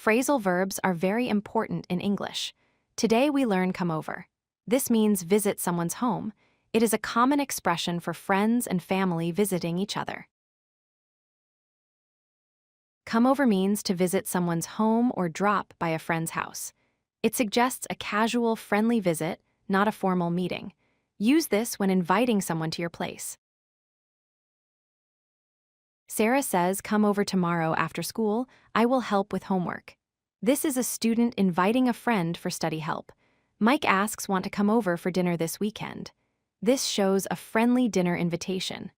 Phrasal verbs are very important in English. Today we learn come over. This means visit someone's home. It is a common expression for friends and family visiting each other. Come over means to visit someone's home or drop by a friend's house. It suggests a casual, friendly visit, not a formal meeting. Use this when inviting someone to your place. Sarah says, "Come over tomorrow after school. I will help with homework." This is a student inviting a friend for study help. Mike asks, "Want to come over for dinner this weekend?" This shows a friendly dinner invitation.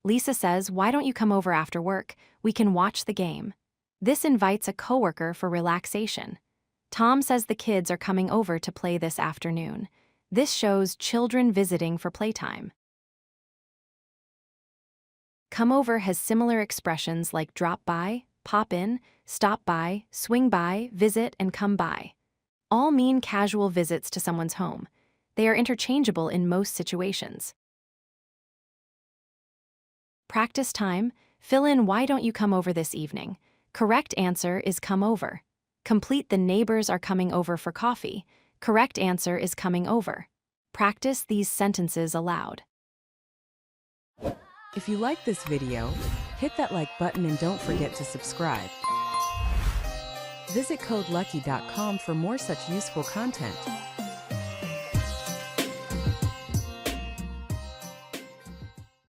Lisa says, "Why don't you come over after work? We can watch the game." This invites a coworker for relaxation. Tom says the kids are coming over to play this afternoon. This shows children visiting for playtime. Come over has similar expressions like drop by, pop in, stop by, swing by, visit, and come by. All mean casual visits to someone's home. They are interchangeable in most situations. Practice time. Fill in "Why don't you come over this evening?" Correct answer is come over. Complete the "Neighbors are coming over for coffee." Correct answer is coming over. Practice these sentences aloud. If you like this video, hit that like button and don't forget to subscribe. Visit codelucky.com for more such useful content.